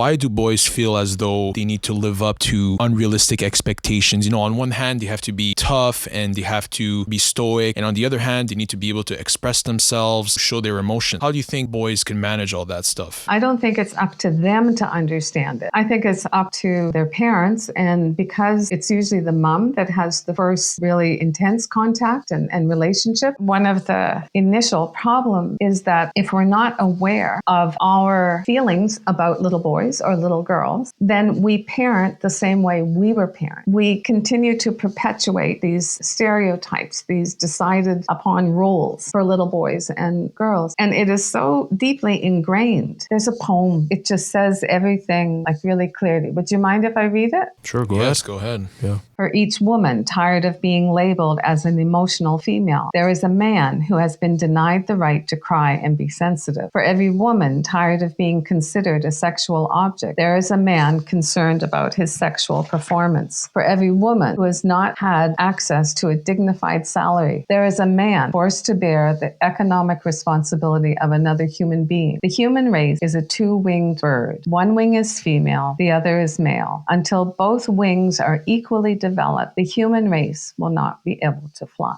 Why do boys feel as though they need to live up to unrealistic expectations? On one hand, they have to be tough and they have to be stoic. And on the other hand, they need to be able to express themselves, show their emotion. How do you think boys can manage all that stuff? I don't think it's up to them to understand it. I think it's up to their parents. And because it's usually the mom that has the first really intense contact and relationship, one of the initial problems is that if we're not aware of our feelings about little boys or little girls, then we parent the same way we were parented. We continue to perpetuate these stereotypes, these decided upon roles for little boys and girls. And it is so deeply ingrained. There's a poem. It just says everything like really clearly. Would you mind if I read it? Sure, go ahead. Yes, go ahead. Yeah. For each woman tired of being labeled as an emotional female, there is a man who has been denied the right to cry and be sensitive. For every woman tired of being considered a sexual object, there is a man concerned about his sexual performance. For every woman who has not had access to a dignified salary, there is a man forced to bear the economic responsibility of another human being. The human race is a two-winged bird. One wing is female, the other is male. Until both wings are equally developed, the human race will not be able to fly.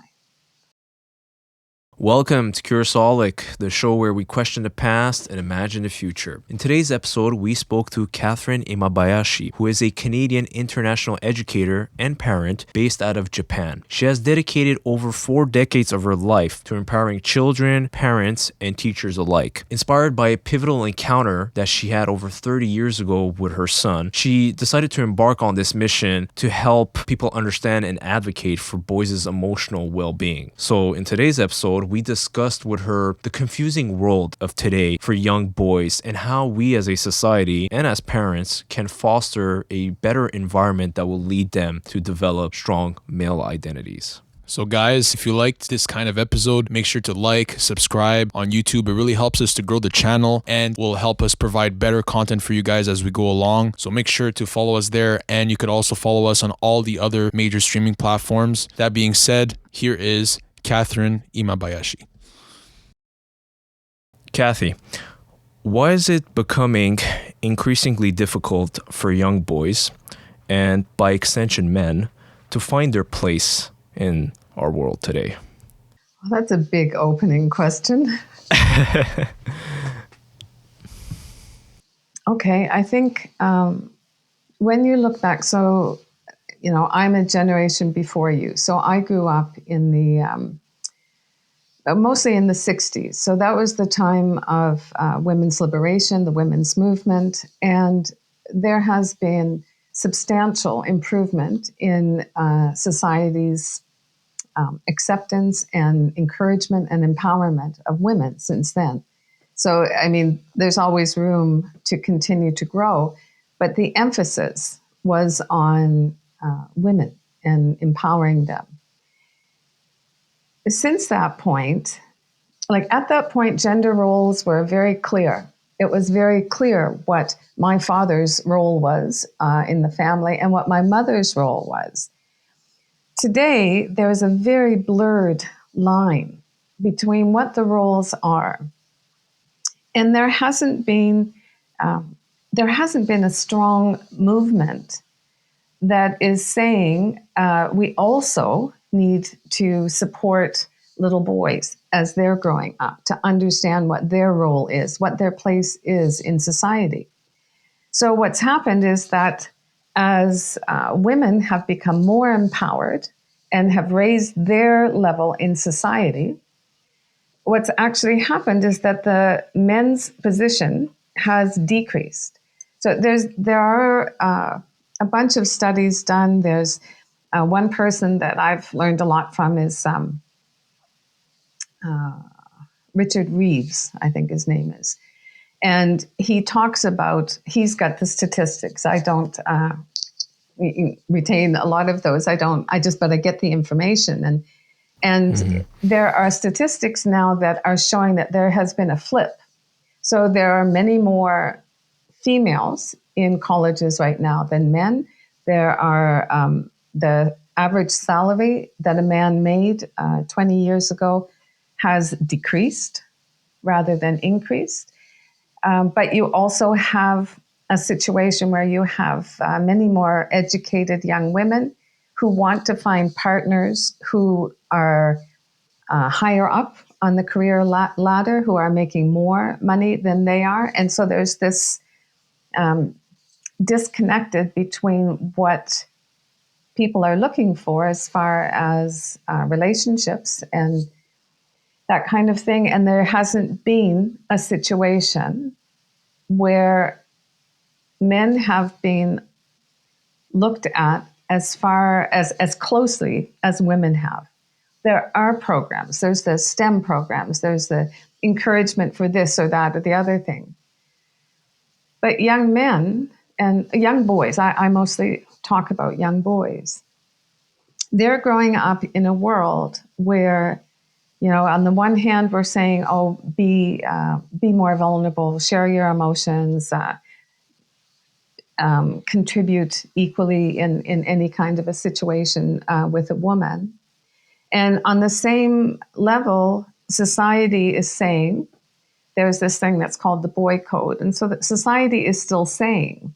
Welcome to Curiousolic, the show where we question the past and imagine the future. In today's episode, we spoke to Kathy Imabayashi, who is a Canadian international educator and parent based out of Japan. She has dedicated over 4 decades of her life to empowering children, parents, and teachers alike. Inspired by a pivotal encounter that she had over 30 years ago with her son, she decided to embark on this mission to help people understand and advocate for boys' emotional well-being. So in today's episode, we discussed with her the confusing world of today for young boys and how we as a society and as parents can foster a better environment that will lead them to develop strong male identities. So guys, if you liked this kind of episode, make sure to like, subscribe on YouTube. It really helps us to grow the channel and will help us provide better content for you guys as we go along. So make sure to follow us there, and you could also follow us on all the other major streaming platforms. That being said, here is Kathy Imabayashi. Kathy, why is it becoming increasingly difficult for young boys, and by extension men, to find their place in our world today? Well, that's a big opening question. Okay, I think when you look back, so I'm a generation before you. So I grew up in the, mostly in the 60s. So that was the time of women's liberation, the women's movement. And there has been substantial improvement in society's acceptance and encouragement and empowerment of women since then. So, there's always room to continue to grow, but the emphasis was on women and empowering them. Since that point, at that point, gender roles were very clear. It was very clear what my father's role was in the family and what my mother's role was. Today, there is a very blurred line between what the roles are. And there hasn't been a strong movement that is saying we also need to support little boys as they're growing up, to understand what their role is, what their place is in society. So what's happened is that as women have become more empowered and have raised their level in society, what's actually happened is that the men's position has decreased. So there are a bunch of studies done. There's one person that I've learned a lot from is Richard Reeves, I think his name is. And he talks about, he's got the statistics. I don't retain a lot of those. But I get the information. And there are statistics now that are showing that there has been a flip. So there are many more females in colleges right now than men. There are the average salary that a man made 20 years ago has decreased rather than increased. But you also have a situation where you have many more educated young women who want to find partners who are higher up on the career ladder, who are making more money than they are. And so there's this disconnected between what people are looking for as far as relationships and that kind of thing. And there hasn't been a situation where men have been looked at as far as closely as women have. There are programs. There's the STEM programs. There's the encouragement for this or that or the other thing. But young men and young boys, I mostly talk about young boys, they're growing up in a world where, on the one hand, we're saying, oh, be more vulnerable, share your emotions, contribute equally in any kind of a situation with a woman. And on the same level, society is saying, there's this thing that's called the boy code. And so that society is still saying,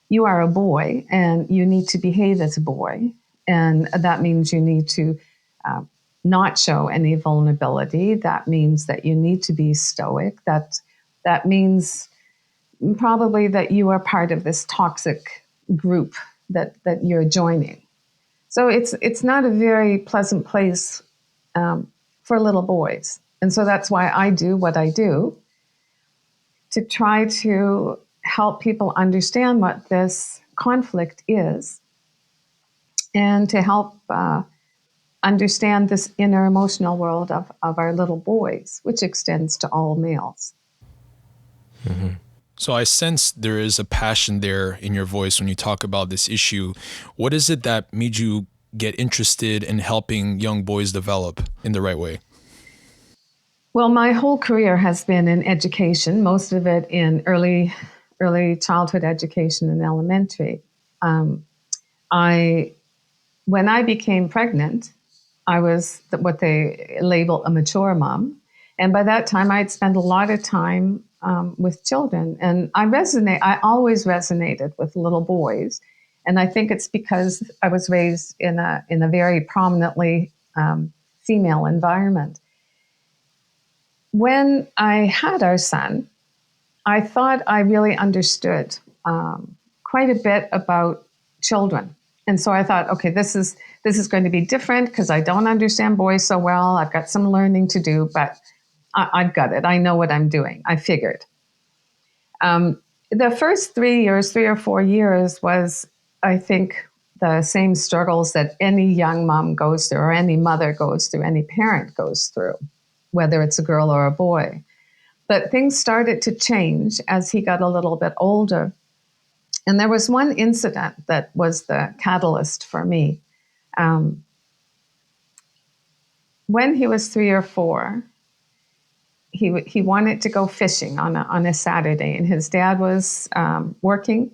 you are a boy and you need to behave as a boy. And that means you need to not show any vulnerability. That means that you need to be stoic. That means probably that you are part of this toxic group that you're joining. So it's not a very pleasant place for little boys. And so that's why I do what I do, to try to help people understand what this conflict is and to help understand this inner emotional world of our little boys, which extends to all males. Mm-hmm. So I sense there is a passion there in your voice when you talk about this issue. What is it that made you get interested in helping young boys develop in the right way? Well, my whole career has been in education, most of it in early childhood education and elementary. When I became pregnant, I was what they label a mature mom. And by that time, I'd spent a lot of time with children. And I always resonated with little boys. And I think it's because I was raised in a very prominently female environment. When I had our son, I thought I really understood quite a bit about children. And so I thought, okay, this is going to be different because I don't understand boys so well. I've got some learning to do, but I've got it. I know what I'm doing. I figured. The first 3 or 4 years was, I think, the same struggles that any young mom goes through, or any mother goes through, any parent goes through, whether it's a girl or a boy. But things started to change as he got a little bit older. And there was one incident that was the catalyst for me. When he was 3 or 4, he wanted to go fishing on a Saturday, and his dad was working,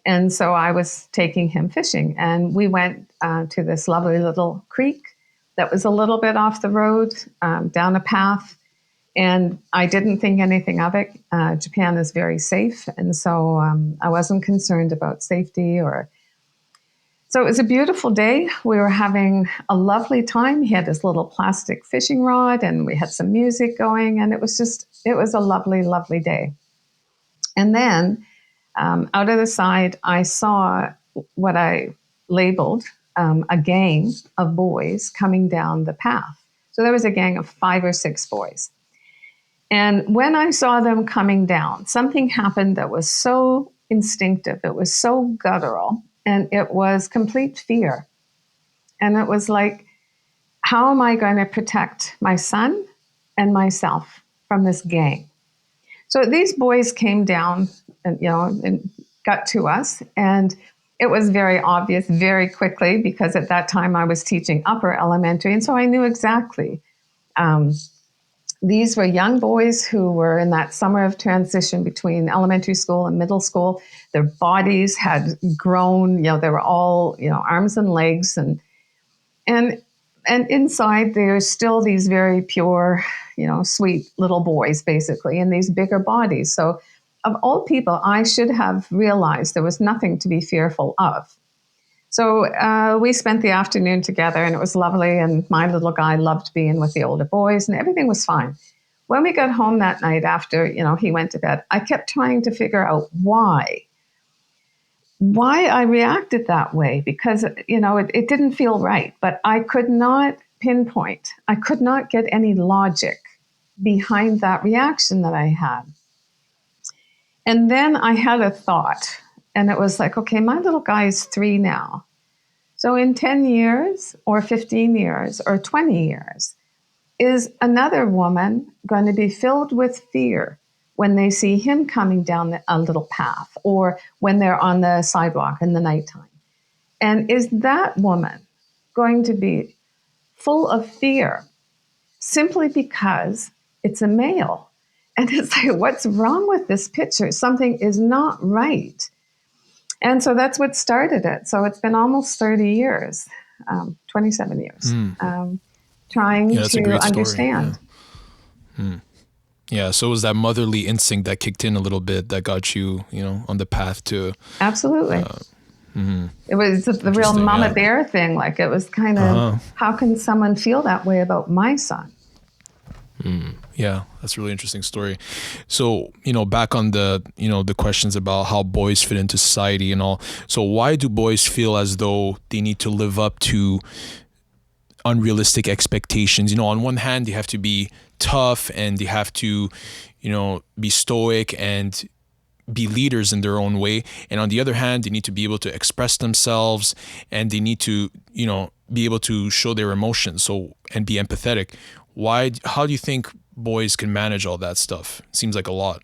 and so I was taking him fishing. And we went to this lovely little creek that was a little bit off the road, down a path. And I didn't think anything of it. Japan is very safe, and so I wasn't concerned about safety. So it was a beautiful day. We were having a lovely time. He had his little plastic fishing rod, and we had some music going, and it was a lovely, lovely day. And then out of the side, I saw what I labeled a gang of boys coming down the path. So there was a gang of 5 or 6 boys. And when I saw them coming down, something happened that was so instinctive. It was so guttural, and it was complete fear. And it was like, how am I going to protect my son and myself from this gang? So these boys came down and got to us. And it was very obvious very quickly, because at that time I was teaching upper elementary. And so I knew exactly. These were young boys who were in that summer of transition between elementary school and middle school. Their bodies had grown, they were all, arms and legs, and inside there's still these very pure, sweet little boys, basically, in these bigger bodies. So of all people, I should have realized there was nothing to be fearful of. So we spent the afternoon together, and it was lovely, and my little guy loved being with the older boys, and everything was fine. When we got home that night after, he went to bed, I kept trying to figure out why I reacted that way, because, it didn't feel right, but I could not pinpoint. I could not get any logic behind that reaction that I had. And then I had a thought, and it was like, okay, my little guy is 3 now. So in 10 years or 15 years or 20 years, is another woman going to be filled with fear when they see him coming down a little path, or when they're on the sidewalk in the nighttime? And is that woman going to be full of fear simply because it's a male? And it's like, what's wrong with this picture? Something is not right. And so that's what started it. So it's been almost 30 years, 27 years, trying That's a to great story. understand. Yeah, so it was that motherly instinct that kicked in a little bit that got you, on the path to. Absolutely. It was the real mama bear thing. Like, it was kind of, how can someone feel that way about my son? Yeah, that's a really interesting story. So, back on the, the questions about how boys fit into society and all. So why do boys feel as though they need to live up to unrealistic expectations? On one hand, they have to be tough, and they have to, be stoic and be leaders in their own way. And on the other hand, they need to be able to express themselves, and they need to, be able to show their emotions, and be empathetic. How do you think boys can manage all that stuff? Seems like a lot.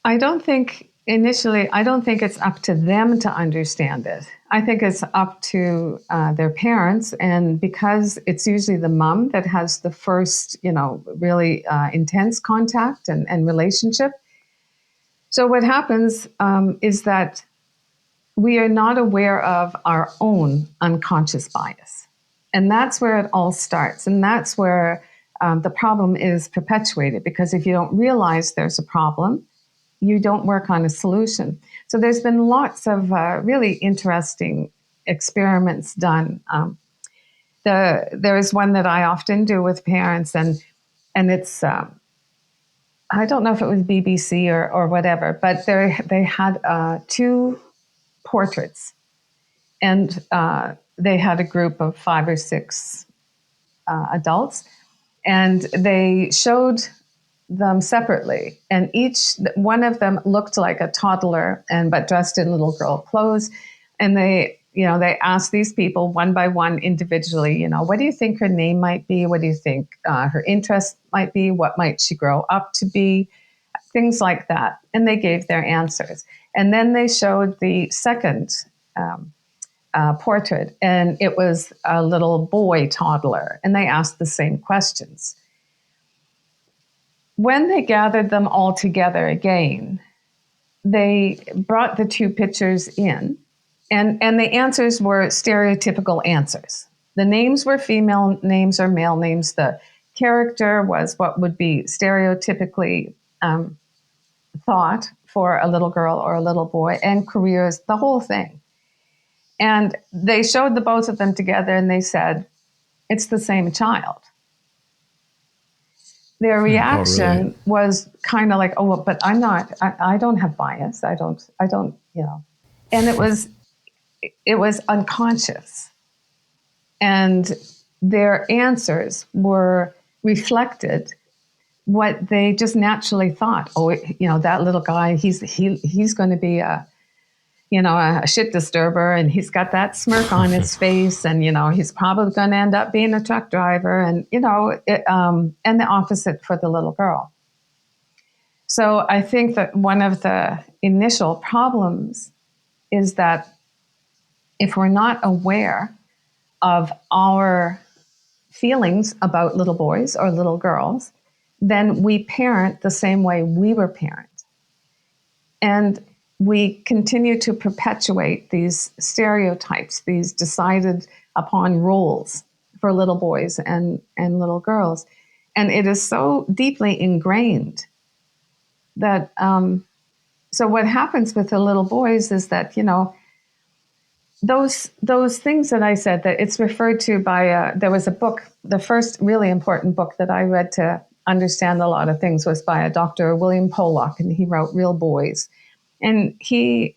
I don't think it's up to them to understand it. I think it's up to their parents. And because it's usually the mom that has the first, really intense contact and relationship. So what happens is that we are not aware of our own unconscious bias. And that's where it all starts. And that's where the problem is perpetuated, because if you don't realize there's a problem, you don't work on a solution. So there's been lots of really interesting experiments done. There is one that I often do with parents, and it's, I don't know if it was BBC or whatever, but they had 2 portraits, and they had a group of 5 or 6 adults, and they showed them separately, and each one of them looked like a toddler but dressed in little girl clothes. And they asked these people one by one individually, what do you think her name might be? What do you think her interest might be? What might she grow up to be? Things like that. And they gave their answers. And then they showed the second portrait, and it was a little boy toddler, and they asked the same questions. When they gathered them all together again, they brought the 2 pictures in, and the answers were stereotypical answers. The names were female names or male names. The character was what would be stereotypically thought for a little girl or a little boy, and careers, the whole thing. And they showed the both of them together, and they said, it's the same child. Their reaction was kind of like, oh, well, but I don't have bias. I don't, and it was unconscious. And their answers reflected what they just naturally thought. Oh, that little guy, he's going to be a shit disturber, and he's got that smirk on his face, and he's probably going to end up being a truck driver, and and the opposite for the little girl. So I think that one of the initial problems is that if we're not aware of our feelings about little boys or little girls, then we parent the same way we were parented. And we continue to perpetuate these stereotypes, these decided upon roles for little boys and little girls. And it is so deeply ingrained that so what happens with the little boys is that, those things that I said, that it's referred to by, there was a book, the first really important book that I read to understand a lot of things was by a Dr. William Pollock, and he wrote Real Boys. And he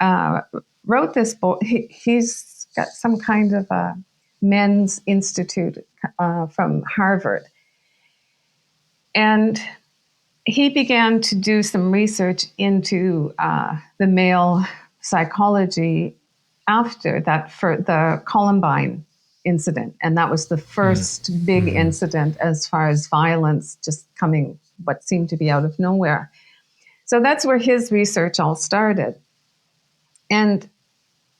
wrote this book. He's got some kind of a men's institute from Harvard. And he began to do some research into the male psychology after that, for the Columbine incident. And that was the first big incident as far as violence just coming, what seemed to be out of nowhere. So that's where his research all started. And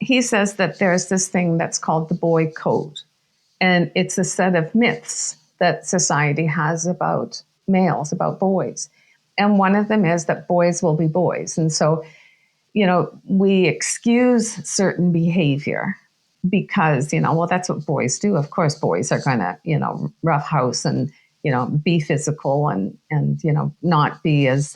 he says that there's this thing that's called the boy code. And it's a set of myths that society has about males, about boys. And one of them is that boys will be boys. And so, we excuse certain behavior because, well, that's what boys do. Of course, boys are going to, roughhouse and, be physical and not be as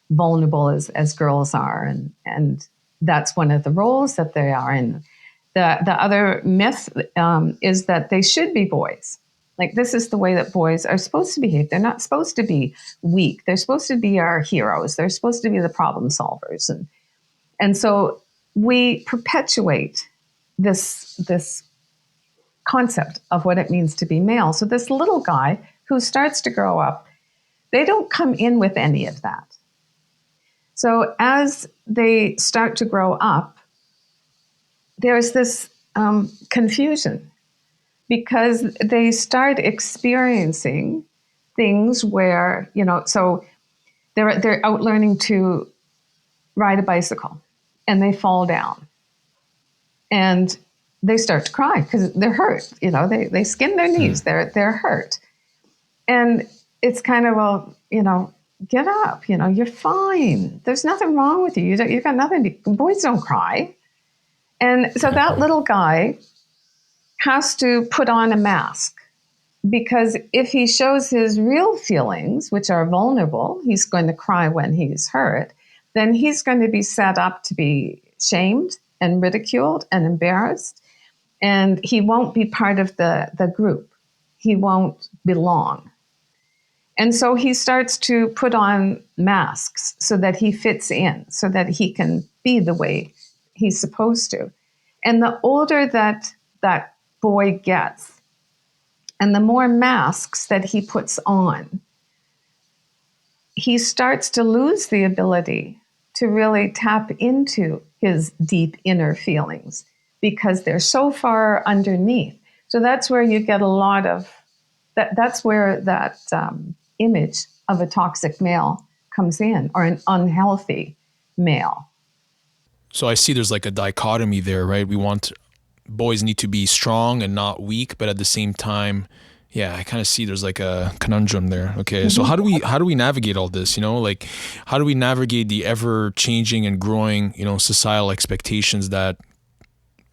vulnerable as girls are. And that's one of the roles that they are in. The other myth is that they should be boys. Like, this is the way that boys are supposed to behave. They're not supposed to be weak. They're supposed to be our heroes. They're supposed to be the problem solvers. And so we perpetuate this concept of what it means to be male. So this little guy who starts to grow up, they don't come in with any of that. So as they start to grow up, there's this confusion, because they start experiencing things where, so they're out learning to ride a bicycle and they fall down and they start to cry because they're hurt. They skin their knees, they're hurt. And it's kind of, well, get up, you're fine. There's nothing wrong with you. You've got nothing boys don't cry. And so that little guy has to put on a mask, because if he shows his real feelings, which are vulnerable, he's going to cry when he's hurt, then he's going to be set up to be shamed and ridiculed and embarrassed, and he won't be part of the group. He won't belong. And so he starts to put on masks so that he fits in, so that he can be the way he's supposed to. And the older that boy gets, and the more masks that he puts on, he starts to lose the ability to really tap into his deep inner feelings, because they're so far underneath. So that's where you get a lot of that's where that image of a toxic male comes in, or an unhealthy male. So I see there's like a dichotomy there, right? Boys need to be strong and not weak, but at the same time, I kind of see there's like a conundrum there. Okay. So how do we navigate all this? Like, how do we navigate the ever changing and growing, societal expectations that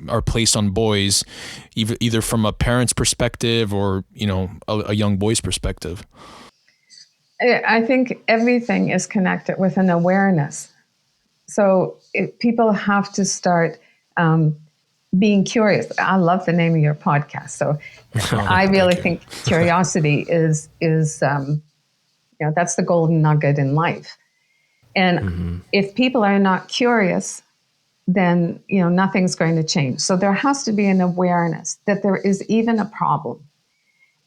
are placed on boys, either from a parent's perspective or, a young boy's perspective? I think everything is connected with an awareness. So people have to start being curious. I love the name of your podcast. So I really think curiosity is that's the golden nugget in life. And if people are not curious, then nothing's going to change. So there has to be an awareness that there is even a problem.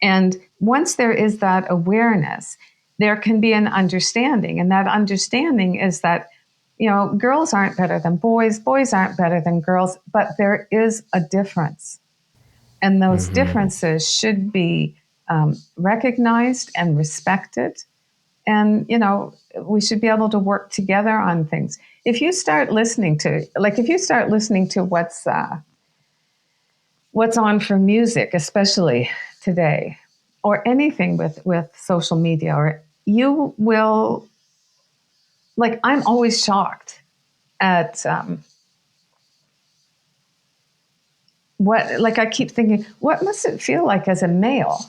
And once there is that awareness, there can be an understanding. And that understanding is that girls aren't better than boys, boys aren't better than girls, but there is a difference. And those differences should be recognized and respected. And, we should be able to work together on things. If you start listening to what's on for music, especially today, or anything with social media, or you will, like, I'm always shocked at I keep thinking, what must it feel like as a male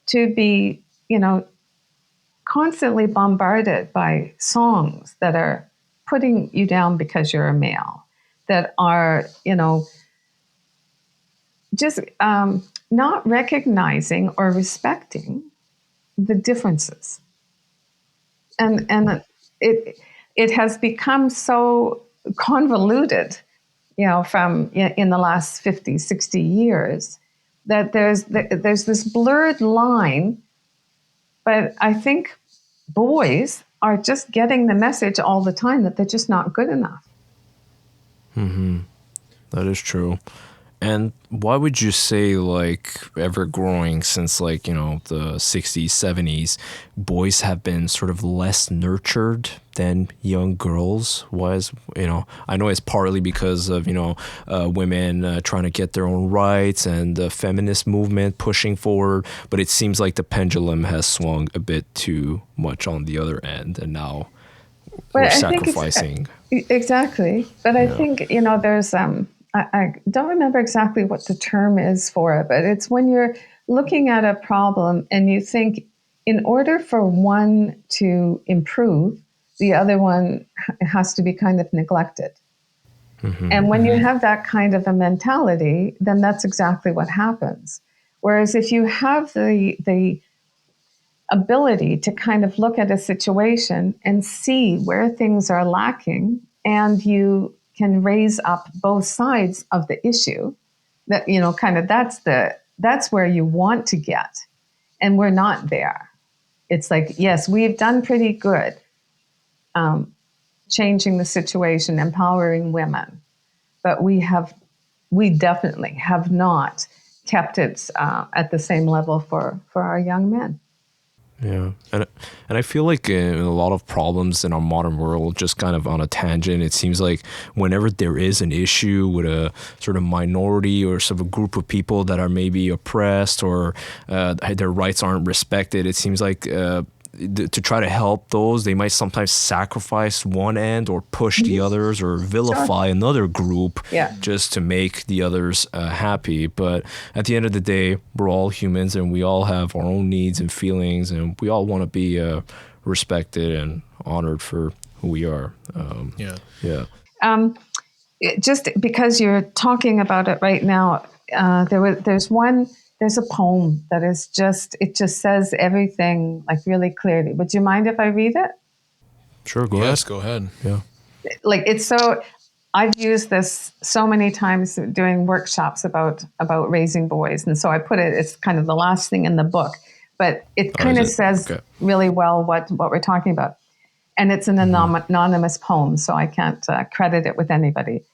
to be, constantly bombarded by songs that are putting you down because you're a male, that are, just not recognizing or respecting the differences. And it has become so convoluted, from in the last 50, 60 years, that there's this blurred line. But I think boys are just getting the message all the time that they're just not good enough. That is true. And why would you say, like, ever growing since, like, the 60s, 70s, boys have been sort of less nurtured than young girls was? I know it's partly because of, women trying to get their own rights and the feminist movement pushing forward, but it seems like the pendulum has swung a bit too much on the other end, and now we're sacrificing. Exactly. But I think, there's... I don't remember exactly what the term is for it, but it's when you're looking at a problem and you think in order for one to improve, the other one has to be kind of neglected. And when you have that kind of a mentality, then that's exactly what happens. Whereas if you have the ability to kind of look at a situation and see where things are lacking, and you can raise up both sides of the issue, that kind of that's where you want to get, and we're not there. It's like, yes, we've done pretty good changing the situation, empowering women, but we definitely have not kept it at the same level for our young men. Yeah, and I feel like in a lot of problems in our modern world, just kind of on a tangent, it seems like whenever there is an issue with a sort of minority or sort of a group of people that are maybe oppressed or their rights aren't respected, it seems like to try to help those, they might sometimes sacrifice one end or push the others or vilify another group just to make the others happy. But at the end of the day, we're all humans and we all have our own needs and feelings, and we all want to be respected and honored for who we are. Just because you're talking about it right now, there's a poem that is just says everything like really clearly. Would you mind if I read it? Sure, go ahead. Yes, go ahead. Yeah. Like, I've used this so many times doing workshops about raising boys. And so I put it's kind of the last thing in the book, but it kind of says really well what we're talking about. And it's an anonymous poem, so I can't credit it with anybody.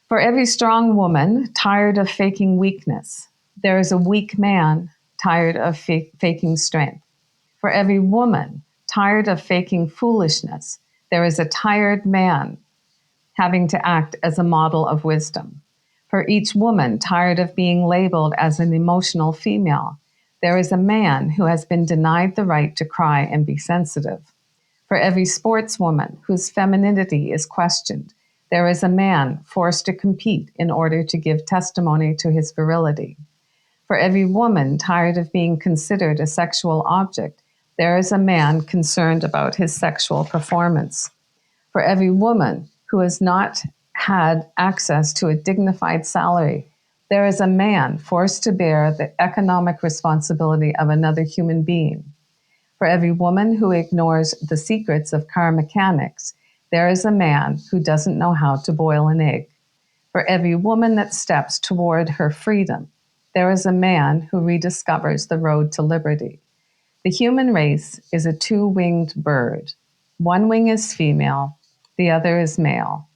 For every strong woman tired of faking weakness, there is a weak man tired of faking strength. For every woman tired of faking foolishness, there is a tired man having to act as a model of wisdom. For each woman tired of being labeled as an emotional female, there is a man who has been denied the right to cry and be sensitive. For every sportswoman whose femininity is questioned, there is a man forced to compete in order to give testimony to his virility. For every woman tired of being considered a sexual object, there is a man concerned about his sexual performance. For every woman who has not had access to a dignified salary, there is a man forced to bear the economic responsibility of another human being. For every woman who ignores the secrets of car mechanics, there is a man who doesn't know how to boil an egg. For every woman that steps toward her freedom, there is a man who rediscovers the road to liberty. The human race is a two-winged bird. One wing is female, the other is male.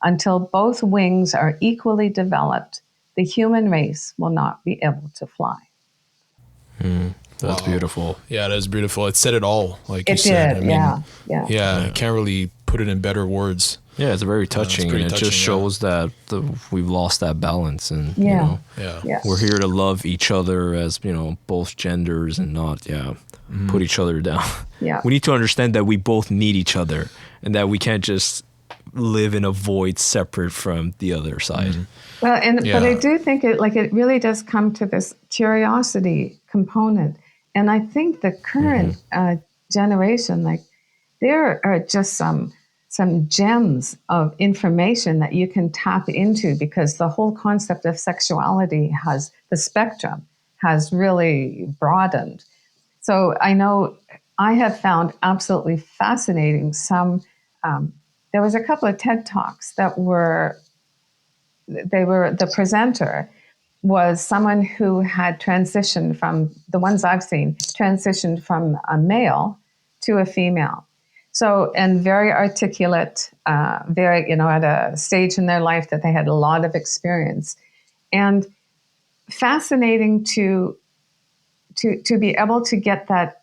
Until both wings are equally developed, the human race will not be able to fly. That's beautiful. Yeah, that's beautiful. It said it all, like you said. I mean, I can't really put it in better words. Yeah, it's very touching, and it just shows that we've lost that balance, and we're here to love each other as both genders, and not put each other down. Yeah, we need to understand that we both need each other, and that we can't just live in a void separate from the other side. Well, but I do think it really does come to this curiosity component, and I think the current generation, there are just some some gems of information that you can tap into, because the whole concept of sexuality has, the spectrum has really broadened. So I know I have found absolutely fascinating there was a couple of TED Talks that the presenter was someone who had transitioned from, the ones I've seen, transitioned from a male to a female. So, and very articulate, very, at a stage in their life that they had a lot of experience. And fascinating to be able to get that,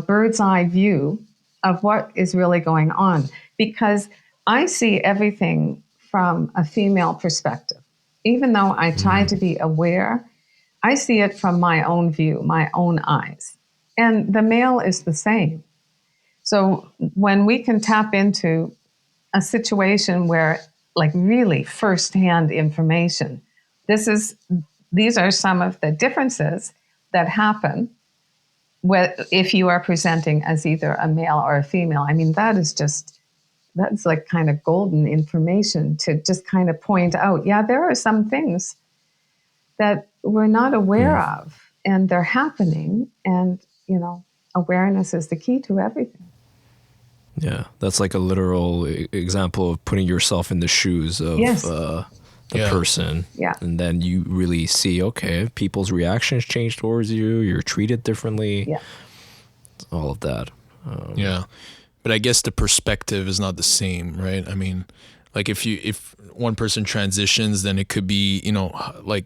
bird's eye view of what is really going on. Because I see everything from a female perspective. Even though I try to be aware, I see it from my own view, my own eyes. And the male is the same. So when we can tap into a situation where, like, really firsthand information, these are some of the differences that happen if you are presenting as either a male or a female. I mean, that's like kind of golden information to just kind of point out, yeah, there are some things that we're not aware of, and they're happening. And, awareness is the key to everything. Yeah, that's like a literal example of putting yourself in the shoes of Yes. The person. Yeah. And then you really see, okay, people's reactions change towards you, you're treated differently. Yeah. All of that. Yeah. But I guess the perspective is not the same, right? I mean, like if one person transitions, then it could be, like,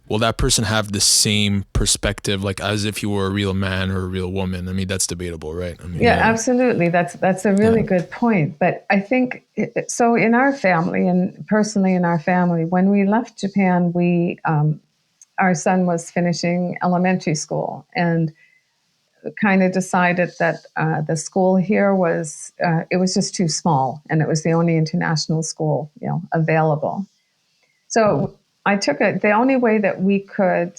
will that person have the same perspective, like as if you were a real man or a real woman? I mean, that's debatable, right? I mean, Yeah, absolutely. That's a really good point. But I think, so in our family, and personally in our family, when we left Japan, our son was finishing elementary school, and kind of decided that the school here it was just too small, and it was the only international school, available. So I took it. The only way that we could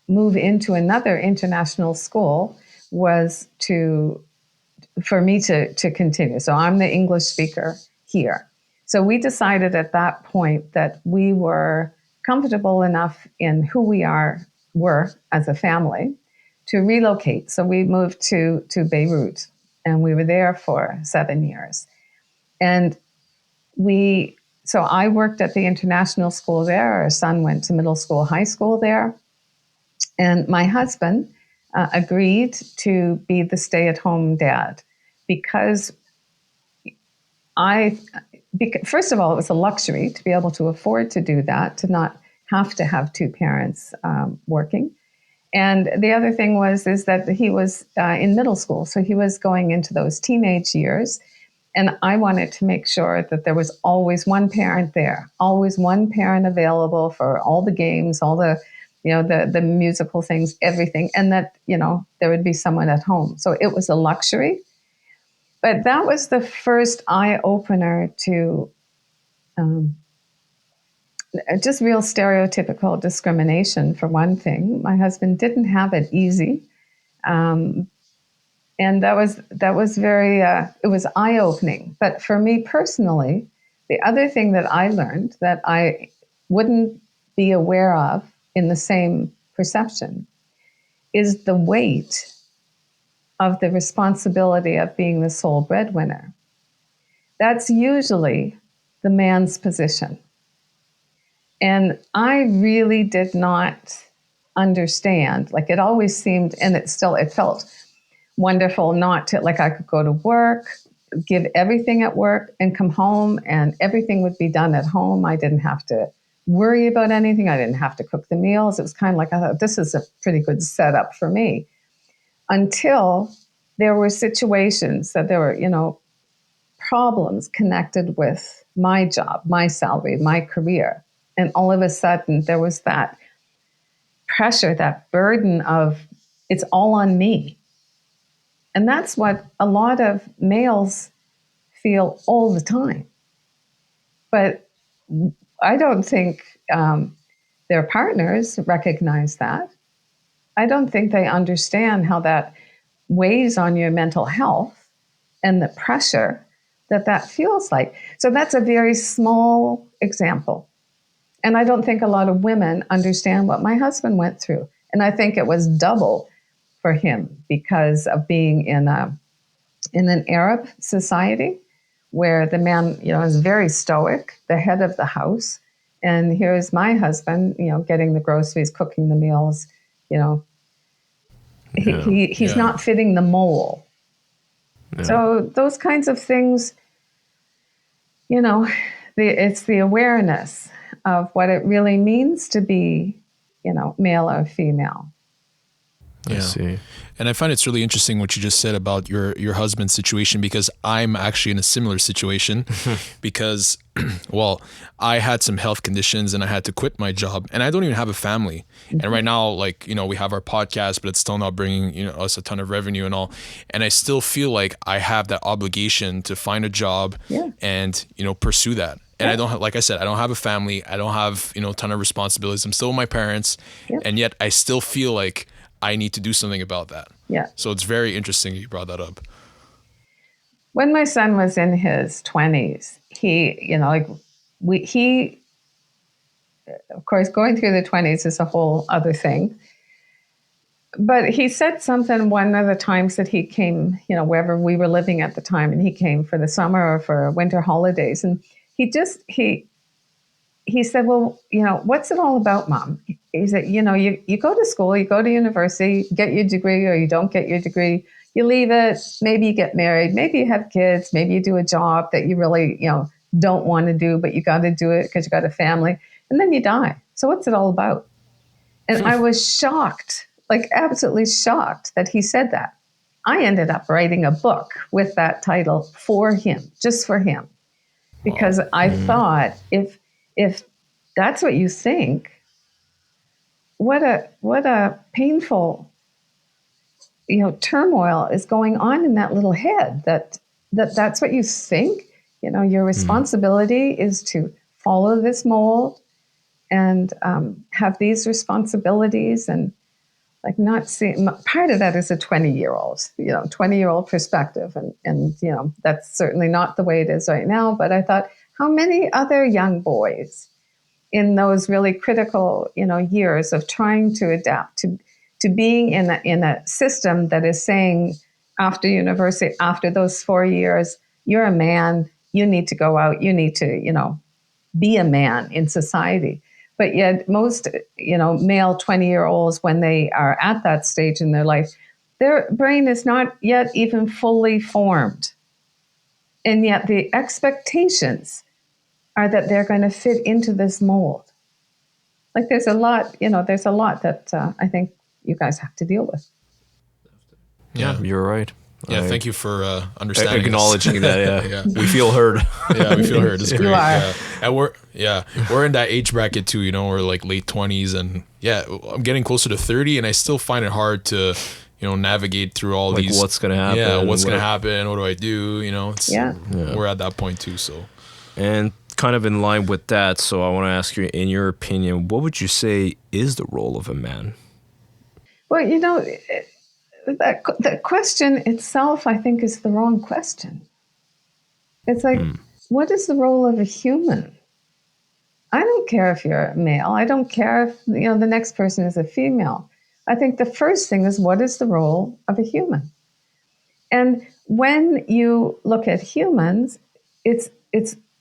move into another international school was for me to continue. So I'm the English speaker here. So we decided at that point that we were comfortable enough in who we were as a family to relocate. So we moved to Beirut, and we were there for 7 years. And so I worked at the international school there. Our son went to middle school, high school there. And my husband agreed to be the stay-at-home dad because first of all, it was a luxury to be able to afford to do that, to not have to have two parents working. And the other thing is that he was in middle school, so he was going into those teenage years. And I wanted to make sure that there was always one parent there, always one parent available for all the games, all the, the musical things, everything, and that, there would be someone at home. So it was a luxury. But that was the first eye-opener to just real stereotypical discrimination, for one thing. My husband didn't have it easy. And that was very, it was eye-opening. But for me personally, the other thing that I learned that I wouldn't be aware of in the same perception is the weight of the responsibility of being the sole breadwinner. That's usually the man's position. And I really did not understand, like it always seemed, and it felt wonderful not to, like I could go to work, give everything at work and come home and everything would be done at home. I didn't have to worry about anything. I didn't have to cook the meals. It was kind of like, I thought, this is a pretty good setup for me. Until there were situations that there were, problems connected with my job, my salary, my career. And all of a sudden there was that pressure, that burden of it's all on me. And that's what a lot of males feel all the time. But I don't think their partners recognize that. I don't think they understand how that weighs on your mental health and the pressure that feels like. So that's a very small example. And I don't think a lot of women understand what my husband went through. And I think it was double for him because of being in an Arab society where the man, is very stoic, the head of the house. And here's my husband, getting the groceries, cooking the meals, he's not fitting the mold. Yeah. So those kinds of things, it's the awareness of what it really means to be, male or female. Yeah. I see. And I find it's really interesting what you just said about your husband's situation, because I'm actually in a similar situation because, well, I had some health conditions and I had to quit my job, and I don't even have a family. Mm-hmm. And right now, we have our podcast, but it's still not bringing, us a ton of revenue and all. And I still feel like I have that obligation to find a job and, pursue that. And I don't have, like I said, I don't have a family. I don't have, a ton of responsibilities. I'm still with my parents. And yet I still feel like I need to do something about that. Yeah. So it's very interesting you brought that up. When my son was in his 20s, he, of course, going through the 20s is a whole other thing. But he said something one of the times that he came, wherever we were living at the time, and he came for the summer or for winter holidays. And he said, well, what's it all about, Mom? He said, you go to school, you go to university, get your degree, or you don't get your degree, you leave it, maybe you get married, maybe you have kids, maybe you do a job that you really, don't want to do, but you got to do it because you got a family, and then you die. So what's it all about? And I was shocked, absolutely shocked that he said that. I ended up writing a book with that title for him, just for him, because I thought if that's what you think, what a painful, turmoil is going on in that little head. That's what you think. Your responsibility is to follow this mold and have these responsibilities, and not seeing. Part of that is a 20-year-old perspective, and that's certainly not the way it is right now. But I thought, how many other young boys in those really critical, years of trying to adapt to being in a system that is saying after university, after those 4 years, you're a man, you need to go out, you need to, be a man in society. But yet most, male 20-year-olds, when they are at that stage in their life, their brain is not yet even fully formed. And yet the expectations are that they're going to fit into this mold. There's a lot that I think you guys have to deal with. Yeah, you're right. Yeah, thank you for understanding, acknowledging that. Yeah. We feel heard. Yeah, we feel heard. It's great. You are. Yeah. And we're in that age bracket too. We're late 20s, and I'm getting closer to 30, and I still find it hard to, navigate through all these. What's gonna happen? Yeah, what's gonna happen? What do I do? We're at that point too. So, and kind of in line with that, so I want to ask you, in your opinion, what would you say is the role of a man? Well, that question itself, I think, is the wrong question. It's what is the role of a human? I don't care if you're a male. I don't care if the next person is a female. I think the first thing is, what is the role of a human? And when you look at humans, it's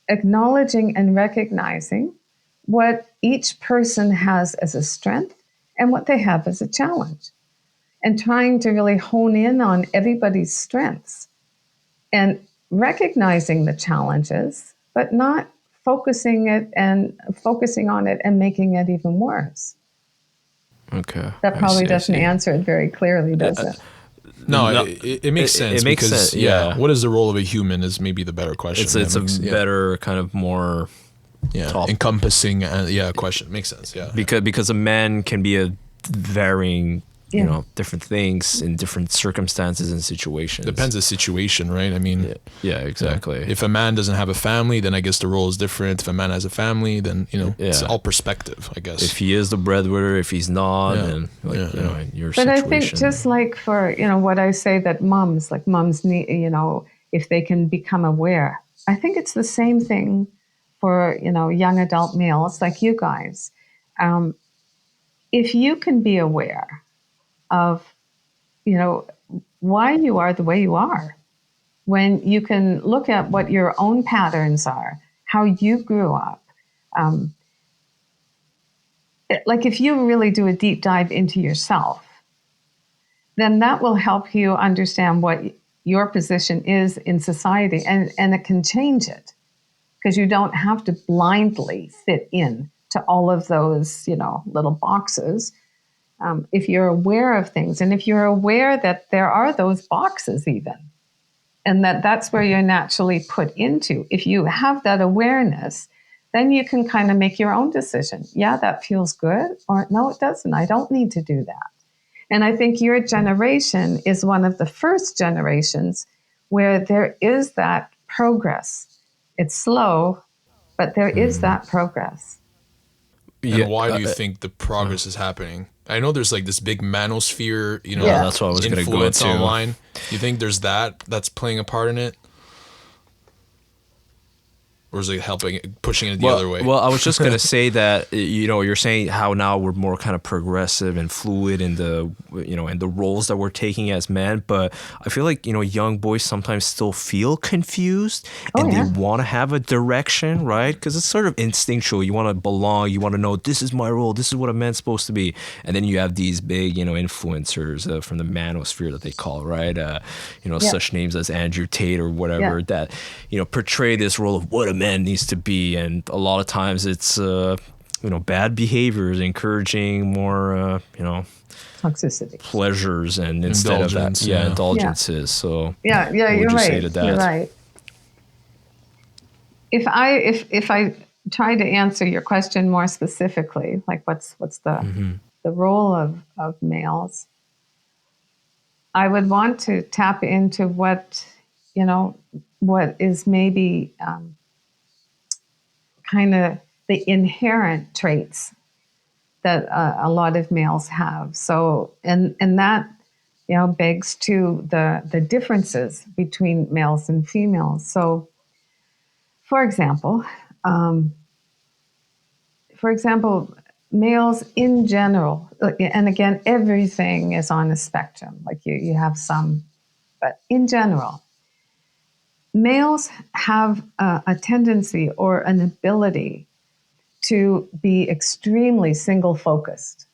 acknowledging and recognizing what each person has as a strength and what they have as a challenge, and trying to really hone in on everybody's strengths and recognizing the challenges, but not focusing on it and making it even worse. Okay. That probably doesn't answer it very clearly, does it? No, it makes sense. It makes sense. Yeah. What is the role of a human is maybe the better question. It's a better kind of more encompassing question. Makes sense. Yeah. Because a man can be a varying different things in different circumstances and situations. Depends on the situation, right? I mean, yeah, exactly. If a man doesn't have a family, then I guess the role is different. If a man has a family, then it's all perspective, I guess. If he is the breadwinner, if he's not, and in your but situation. I think just for what I say, that moms need, if they can become aware. I think it's the same thing for, young adult males like you guys. If you can be aware of, why you are the way you are, when you can look at what your own patterns are, how you grew up, like if you really do a deep dive into yourself, then that will help you understand what your position is in society, and it can change it, because you don't have to blindly fit in to all of those, little boxes. If you're aware of things, and if you're aware that there are those boxes even, and that's where you're naturally put into, if you have that awareness, then you can kind of make your own decision. Yeah, that feels good, or no, it doesn't. I don't need to do that. And I think your generation is one of the first generations where there is that progress. It's slow, but there is that progress. And why do you think the progress is happening? I know there's like this big manosphere, that's what I was going to go influence to. online. You think there's that's playing a part in it? Or is it pushing it the other way? Well, I was just going to say that, you're saying how now we're more kind of progressive and fluid in the, in the roles that we're taking as men. But I feel like, young boys sometimes still feel confused and they want to have a direction, right? Because it's sort of instinctual. You want to belong. You want to know, this is my role. This is what a man's supposed to be. And then you have these big, influencers from the manosphere that they call, right? Such names as Andrew Tate or whatever that, portray this role of what a man needs to be, and a lot of times it's bad behaviors, encouraging more toxicity, pleasures, and instead of that, indulgences. So you're right. Say to that? You're right. If I try to answer your question more specifically, like what's the role of males, I would want to tap into what is maybe kind of the inherent traits that a lot of males have. So, and that, begs to the differences between males and females. So, for example, males in general, and again, everything is on a spectrum. Like you have some, but in general, males have a tendency or an ability to be extremely single-focused.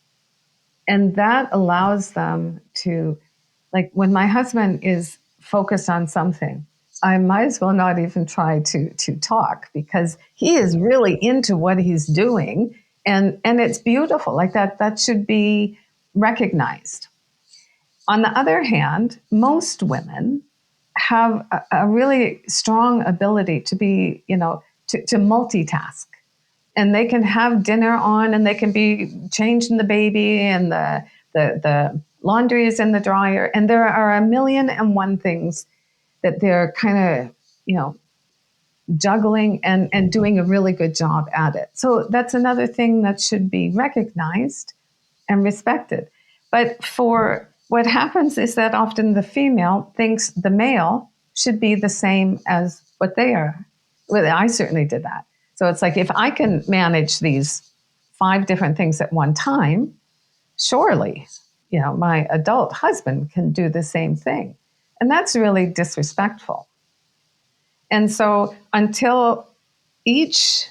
And that allows them to, like when my husband is focused on something, I might as well not even try to talk, because he is really into what he's doing. And it's beautiful. Like that should be recognized. On the other hand, most women have a really strong ability to be, to multitask. And they can have dinner on, and they can be changing the baby, and the laundry is in the dryer. And there are 1,000,001 things that they're kind of, juggling and doing a really good job at it. So that's another thing that should be recognized and respected. But for what happens is that often the female thinks the male should be the same as what they are. Well, I certainly did that. So it's like, if I can manage these 5 different things at one time, surely, my adult husband can do the same thing. And that's really disrespectful. And so until each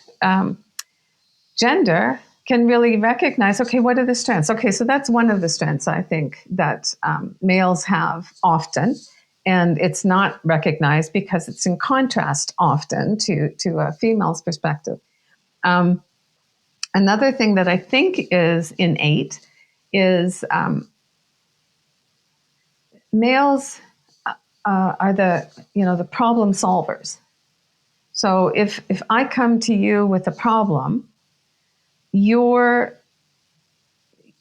gender can really recognize, okay, what are the strengths? Okay, so that's one of the strengths I think that males have often. And it's not recognized because it's in contrast often to a female's perspective. Another thing that I think is innate is males are the problem solvers. So if I come to you with a problem, you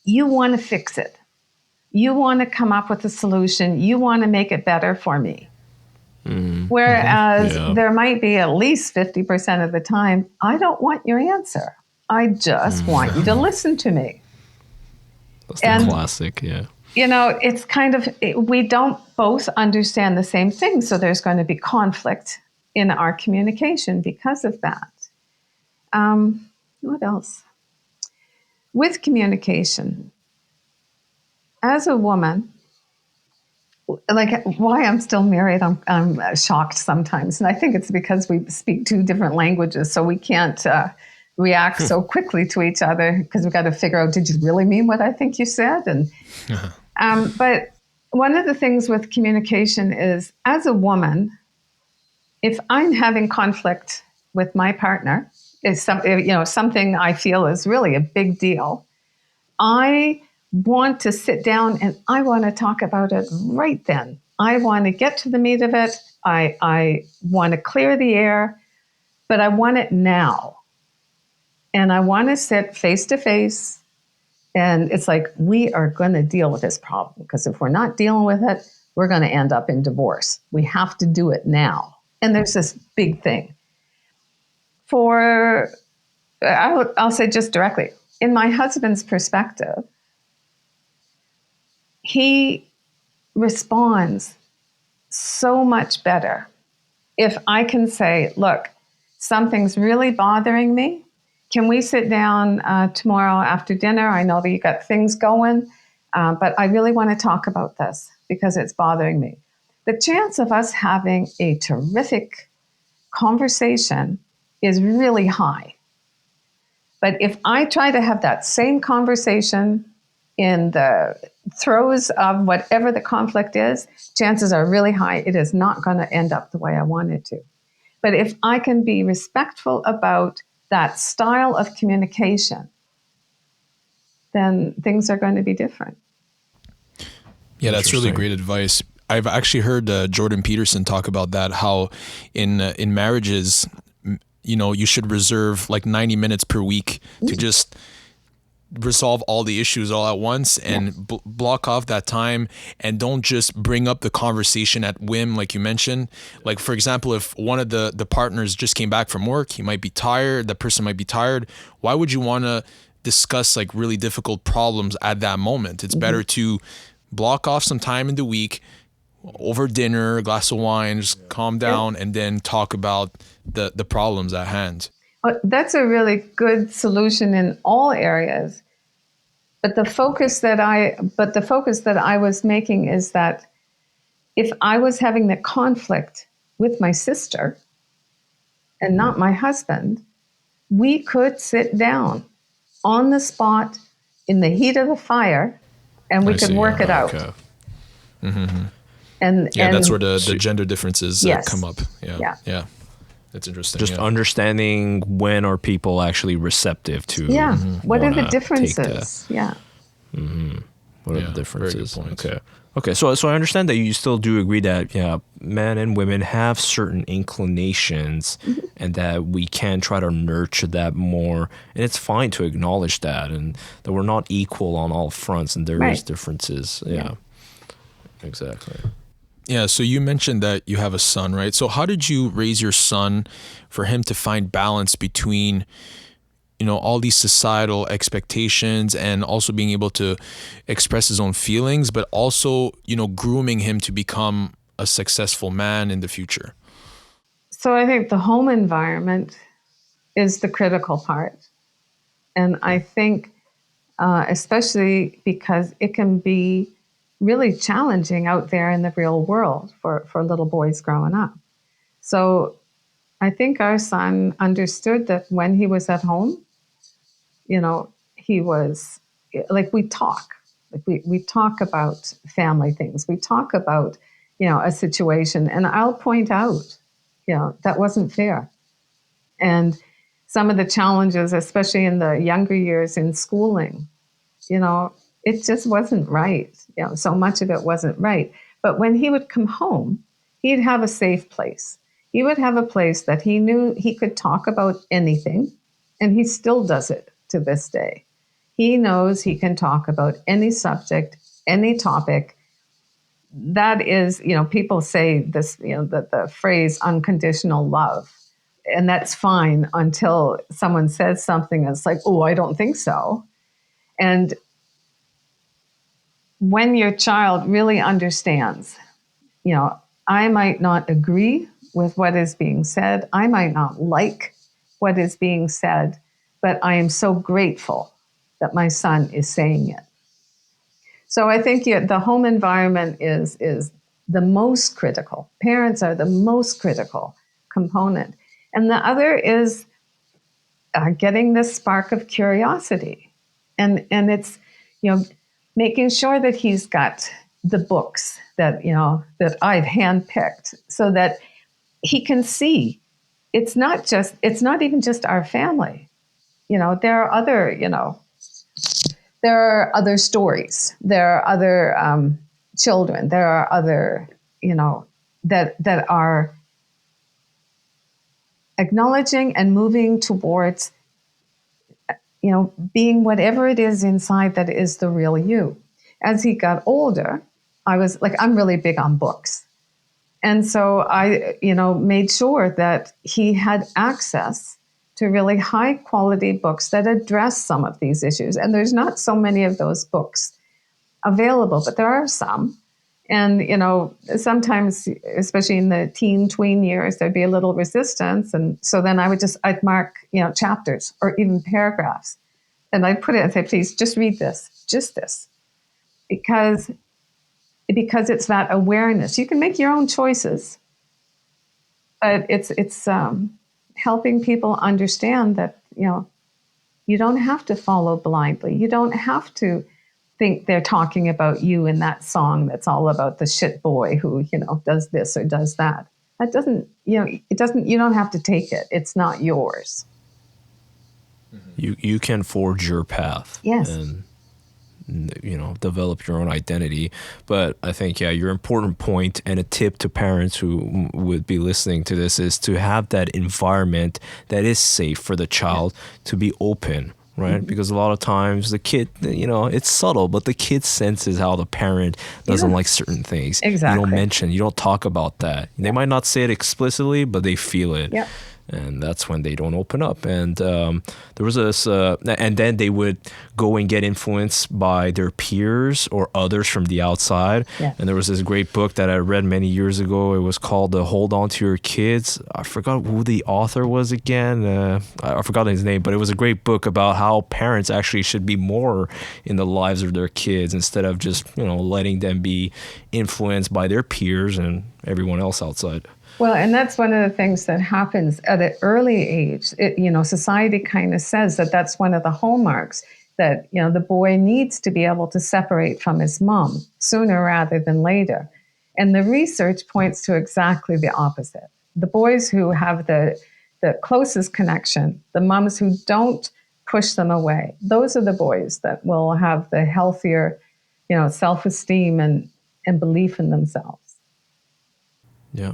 want to fix it. You want to come up with a solution. You want to make it better for me. Whereas there might be at least 50% of the time, I don't want your answer. I just want you to listen to me. That's the classic, it's kind of, we don't both understand the same thing. So there's going to be conflict in our communication because of that. What else? With communication, as a woman, like why I'm still married, I'm shocked sometimes. And I think it's because we speak two different languages, so we can't react so quickly to each other because we've got to figure out, did you really mean what I think you said? And but one of the things with communication is, as a woman, if I'm having conflict with my partner, is something I feel is really a big deal, I want to sit down and I want to talk about it right then. I want to get to the meat of it. I want to clear the air, but I want it now. And I want to sit face to face. And it's like, we are going to deal with this problem, because if we're not dealing with it, we're going to end up in divorce. We have to do it now. And there's this big thing. I'll say just directly, in my husband's perspective, he responds so much better if I can say, look, something's really bothering me. Can we sit down tomorrow after dinner? I know that you got things going, but I really want to talk about this because it's bothering me. The chance of us having a terrific conversation is really high. But if I try to have that same conversation in the throes of whatever the conflict is, chances are really high it is not going to end up the way I want it to. But if I can be respectful about that style of communication, then things are going to be different. Yeah, that's really great advice. I've actually heard Jordan Peterson talk about that, how in marriages, you should reserve like 90 minutes per week to just resolve all the issues all at once, and block off that time, and don't just bring up the conversation at whim, like you mentioned. Like, for example, if one of the partners just came back from work, he might be tired, the person might be tired. Why would you want to discuss like really difficult problems at that moment? It's better to block off some time in the week over dinner, a glass of wine, just calm down, and then talk about the problems at hand. Well, that's a really good solution in all areas. But the focus that I was making is that if I was having the conflict with my sister and not my husband, we could sit down on the spot in the heat of the fire, and we could work it out. Okay. Mm-hmm. And that's where the gender differences come up. Yeah. That's interesting. Just understanding when are people actually receptive to. Yeah. What are the differences? Yeah. Mm-hmm. What are the differences? Very good point. Okay. So I understand that you still do agree that men and women have certain inclinations, and that we can try to nurture that more, and it's fine to acknowledge that, and that we're not equal on all fronts, and there is differences. Yeah. Exactly. Yeah, so you mentioned that you have a son, right? So how did you raise your son for him to find balance between, all these societal expectations, and also being able to express his own feelings, but also, grooming him to become a successful man in the future? So I think the home environment is the critical part. And I think especially because it can be really challenging out there in the real world for little boys growing up. So I think our son understood that when he was at home, he was like, we talk about family things. We talk about, a situation, and I'll point out, that wasn't fair. And some of the challenges, especially in the younger years in schooling, it just wasn't right. So much of it wasn't right. But when he would come home, he'd have a safe place. He would have a place that he knew he could talk about anything, and he still does it to this day. He knows he can talk about any subject, any topic. That is, people say this, the phrase unconditional love, and that's fine until someone says something that's like, oh, I don't think so. And when your child really understands, I might not agree with what is being said, I might not like what is being said, but I am so grateful that my son is saying it. So I think the home environment is the most critical. Parents are the most critical component. And the other is getting this spark of curiosity. And it's, making sure that he's got the books that, that I've handpicked so that he can see it's not even just our family. There are other stories. There are other children. There are other, that are acknowledging and moving towards, being whatever it is inside that is the real you. As he got older, I'm really big on books. And so I, made sure that he had access to really high quality books that address some of these issues. And there's not so many of those books available, but there are some. And, sometimes, especially in the tween years, there'd be a little resistance. And so then I'd mark, chapters or even paragraphs. And I'd put it and say, please just read this, just this. Because it's that awareness. You can make your own choices, but it's helping people understand that, you don't have to follow blindly. You don't have to think they're talking about you in that song that's all about the shit boy who, does this or does that. That doesn't, you don't have to take it. It's not yours. You can forge your path. Yes. And develop your own identity. But I think, your important point and a tip to parents who would be listening to this is to have that environment that is safe for the child to be open, right? Mm-hmm. Because a lot of times the kid, it's subtle, but the kid senses how the parent doesn't like certain things. Exactly. You don't talk about that. They might not say it explicitly, but they feel it. Yep. And that's when they don't open up. And there was this, and then they would go and get influenced by their peers or others from the outside. Yeah. And there was this great book that I read many years ago. It was called Hold On to Your Kids. I forgot who the author was again. I forgot his name, but it was a great book about how parents actually should be more in the lives of their kids instead of just, letting them be influenced by their peers and everyone else outside. Well, and that's one of the things that happens at an early age. Society kind of says that that's one of the hallmarks, that, the boy needs to be able to separate from his mom sooner rather than later. And the research points to exactly the opposite. The boys who have the closest connection, the moms who don't push them away, those are the boys that will have the healthier, self-esteem and belief in themselves. Yeah.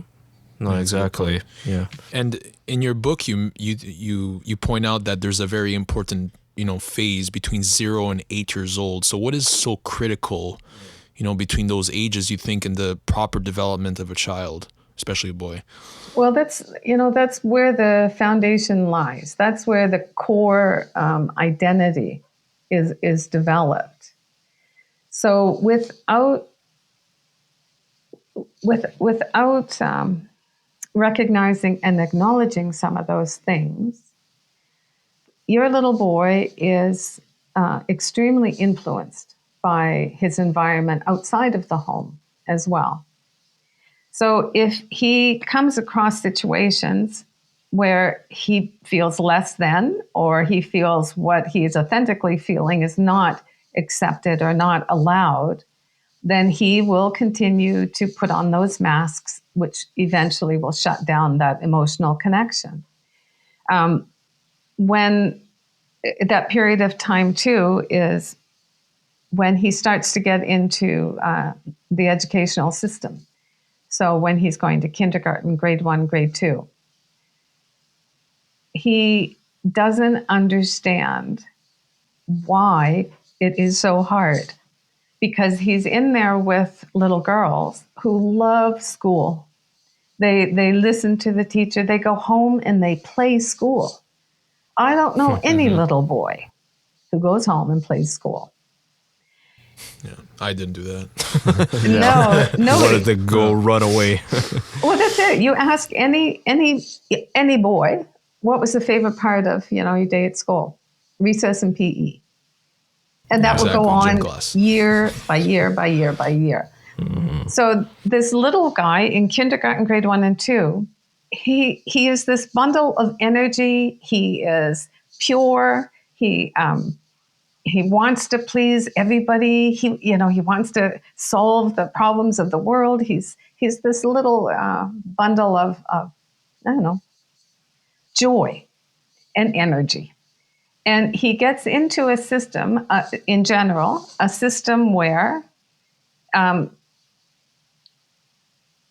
No, exactly. Yeah. And in your book, you point out that there's a very important, phase between 0 and 8 years old. So what is so critical, between those ages, you think, in the proper development of a child, especially a boy? Well, that's where the foundation lies. That's where the core identity is developed. So without recognizing and acknowledging some of those things, your little boy is extremely influenced by his environment outside of the home as well. So if he comes across situations where he feels less than, or he feels what he is authentically feeling is not accepted or not allowed, then he will continue to put on those masks, which eventually will shut down that emotional connection. When that period of time, too, is when he starts to get into the educational system. So when he's going to kindergarten, grade 1, grade 2, he doesn't understand why it is so hard, because he's in there with little girls who love school. They listen to the teacher. They go home and they play school. I don't know any little boy who goes home and plays school. Yeah, I didn't do that. No, Wanted to go run away. well, that's it. You ask any boy, what was the favorite part of your day at school? Recess and PE, and that would go Exactly, gym on class. year by year by year by year. So this little guy in kindergarten, grade 1 and 2, he is this bundle of energy. He is pure. He wants to please everybody. He wants to solve the problems of the world. He's this little bundle of I don't know, joy and energy. And he gets into a system, in general, a system where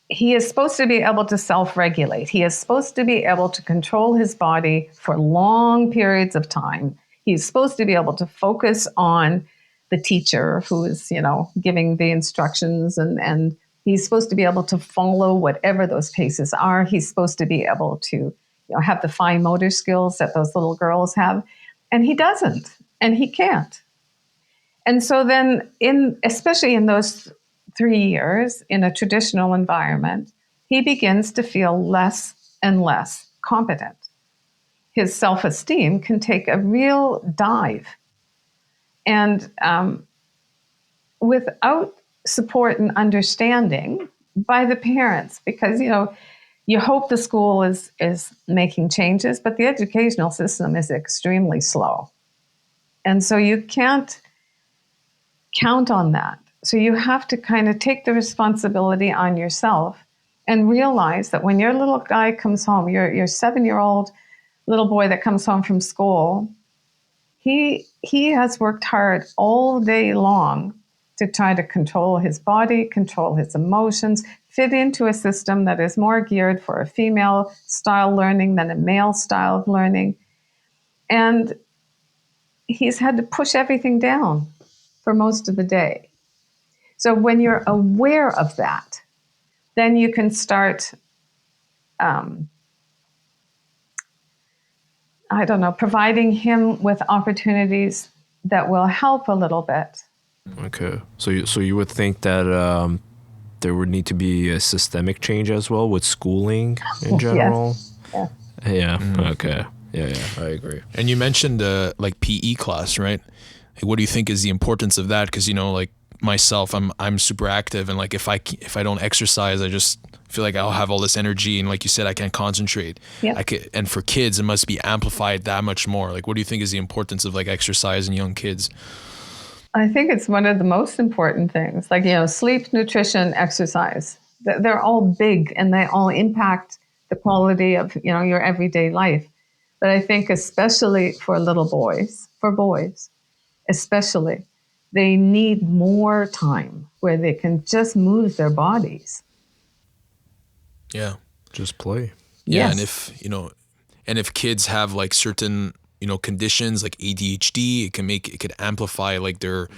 he is supposed to be able to self-regulate. He is supposed to be able to control his body for long periods of time. He's supposed to be able to focus on the teacher who is, giving the instructions, and he's supposed to be able to follow whatever those paces are. He's supposed to be able to, have the fine motor skills that those little girls have, and he doesn't, and he can't. And so then, especially in those 3 years in a traditional environment, he begins to feel less and less competent. His self-esteem can take a real dive. And without support and understanding by the parents, because, you hope the school is making changes, but the educational system is extremely slow. And so you can't count on that. So you have to kind of take the responsibility on yourself and realize that when your little guy comes home, your 7-year-old little boy that comes home from school, he has worked hard all day long to try to control his body, control his emotions, fit into a system that is more geared for a female style learning than a male style of learning. And he's had to push everything down for most of the day. So when you're aware of that, then you can start, providing him with opportunities that will help a little bit. Okay. So you would think that there would need to be a systemic change as well with schooling in general? Yes. Yeah. Okay. Yeah, I agree. And you mentioned like PE class, right? Like, what do you think is the importance of that? Because like myself, I'm super active, and like if I don't exercise, I just feel like I'll have all this energy, and like you said, I can't concentrate. Yeah. And for kids, it must be amplified that much more. Like, what do you think is the importance of like exercise in young kids? I think it's one of the most important things, like, sleep, nutrition, exercise. They're all big and they all impact the quality of, your everyday life. But I think especially for little boys, especially, they need more time where they can just move their bodies. Yeah. Just play. Yeah. Yes. And if kids have like certain, conditions like ADHD, it could amplify like their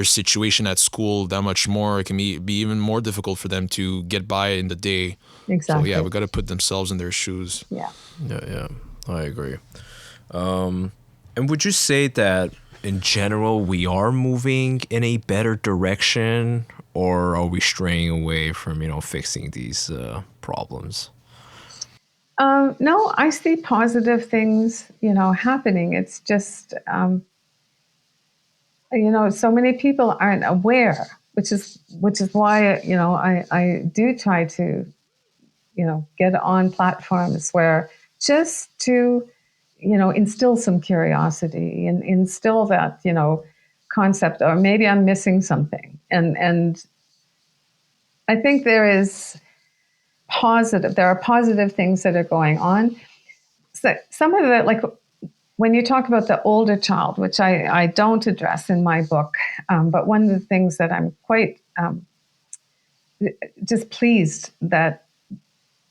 situation at school that much more. It can be even more difficult for them to get by in the day. Exactly. So yeah, we got to put themselves in their shoes. Yeah. Yeah, I agree. And would you say that in general we are moving in a better direction, or are we straying away from fixing these problems? No, I see positive things, happening. It's just, so many people aren't aware, which is why, I do try to, get on platforms where just to, instill some curiosity and instill that, concept, or maybe I'm missing something. And I think there are positive things that are going on. So some of the, like, when you talk about the older child, which I don't address in my book, but one of the things that I'm quite just pleased that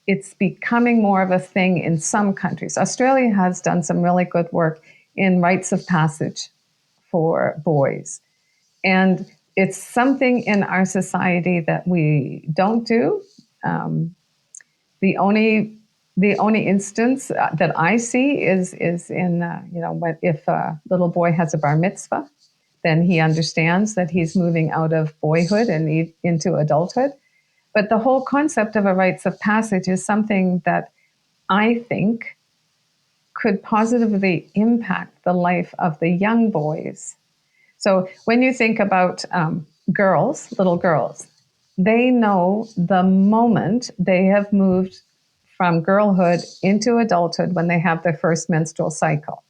it's becoming more of a thing in some countries. Australia has done some really good work in rites of passage for boys. And it's something in our society that we don't do. The only instance that I see is in if a little boy has a bar mitzvah, then he understands that he's moving out of boyhood and into adulthood. But the whole concept of a rites of passage is something that I think could positively impact the life of the young boys. So when you think about little girls, they know the moment they have moved from girlhood into adulthood when they have their first menstrual cycle.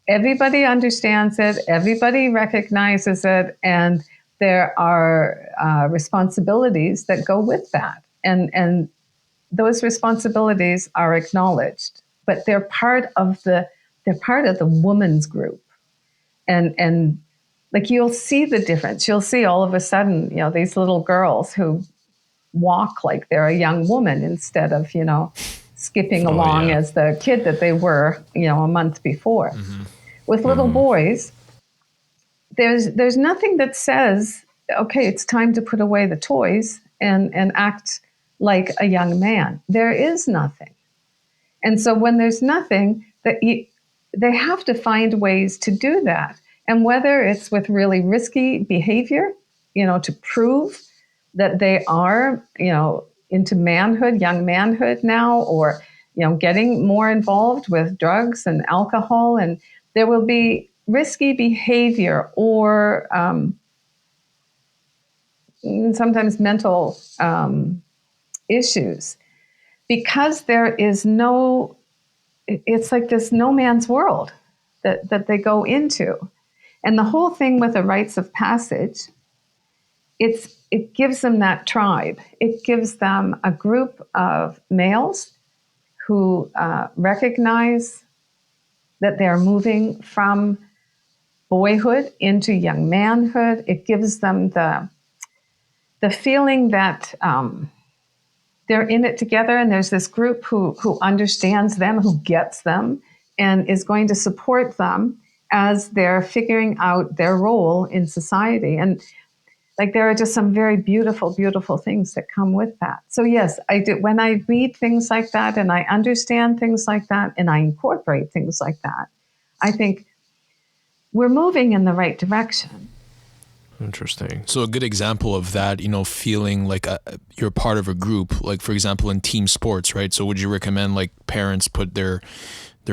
Everybody understands it, everybody recognizes it, and there are responsibilities that go with that. And those responsibilities are acknowledged, but they're part of the woman's group. And like you'll see the difference. You'll see all of a sudden, these little girls who walk like they're a young woman instead of, skipping along as the kid that they were, a month before. Mm-hmm. With little boys, there's nothing that says, okay, it's time to put away the toys and act like a young man. There is nothing. And so when there's nothing, they have to find ways to do that. And whether it's with really risky behavior, to prove that they are, into manhood, young manhood now, or, getting more involved with drugs and alcohol, and there will be risky behavior or sometimes mental issues, because there is it's like this no man's world that they go into. And the whole thing with the rites of passage, it gives them that tribe. It gives them a group of males who recognize that they're moving from boyhood into young manhood. It gives them the feeling that they're in it together, and there's this group who understands them, who gets them, and is going to support them as they're figuring out their role in society. And like there are just some very beautiful, beautiful things that come with that. So yes, I do. When I read things like that and I understand things like that and I incorporate things like that, I think we're moving in the right direction. Interesting. So a good example of that, feeling like you're part of a group, like for example in team sports, right? So would you recommend like parents put their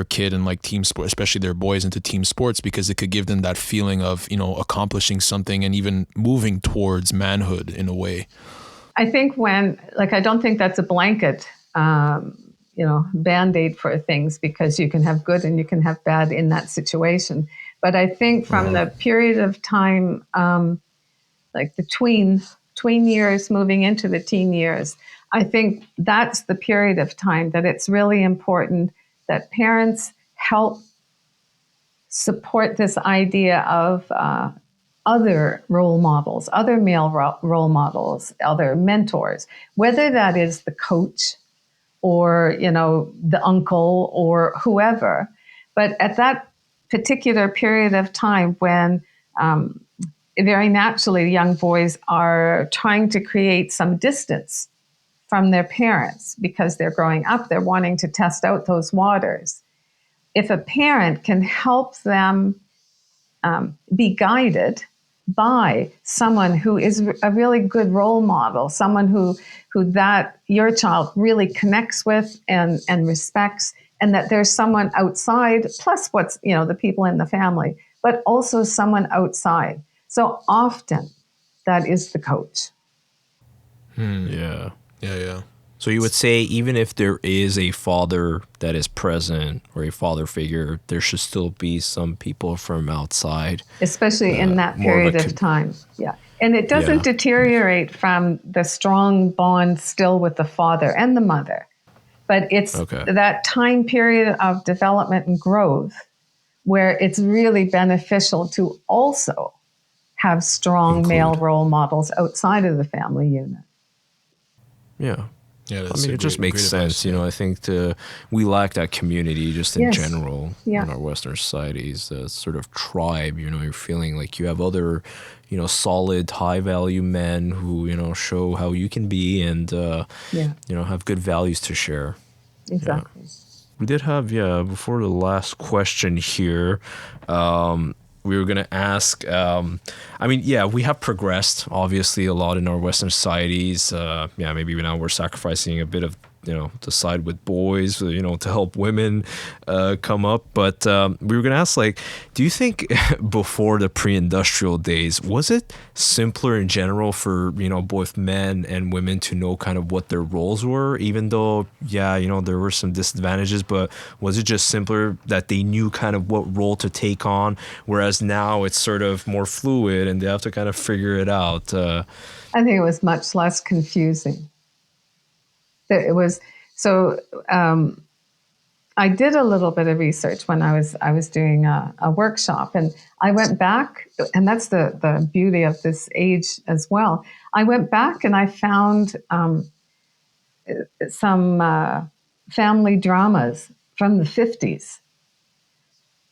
kid in like team sport, especially their boys, into team sports, because it could give them that feeling of, accomplishing something and even moving towards manhood in a way? I think I don't think that's a blanket, Band-Aid for things, because you can have good and you can have bad in that situation. But I think from the period of time, like the tween years moving into the teen years, I think that's the period of time that it's really important that parents help support this idea of other role models, other male role models, other mentors, whether that is the coach or, the uncle or whoever. But at that particular period of time when very naturally young boys are trying to create some distance from their parents because they're growing up, they're wanting to test out those waters. If a parent can help them be guided by someone who is a really good role model, someone who that your child really connects with and respects, and that there's someone outside, plus what's, the people in the family, but also someone outside. So often that is the coach. Yeah. Yeah. So you would say even if there is a father that is present or a father figure, there should still be some people from outside. Especially in that period of time. Yeah. And it doesn't deteriorate from the strong bond still with the father and the mother. But it's that time period of development and growth where it's really beneficial to also have strong male role models outside of the family unit. Yeah. Yeah, it just makes sense. Advice, I think we lack that community just in general in our Western societies, sort of tribe, you're feeling like you have other, solid, high value men who, show how you can be and, have good values to share. Exactly. We did have, before the last question here, we we were going to ask, we have progressed obviously a lot in our Western societies. Maybe now we're sacrificing a bit of, to side with boys, to help women come up. But we were going to ask, do you think before the pre-industrial days, was it simpler in general for, both men and women to know kind of what their roles were, even though, there were some disadvantages, but was it just simpler that they knew kind of what role to take on, whereas now it's sort of more fluid and they have to kind of figure it out? I think it was much less confusing. It was so. I did a little bit of research when I was doing a workshop, and I went back, and that's the beauty of this age as well. I went back and I found some family dramas from the 50s,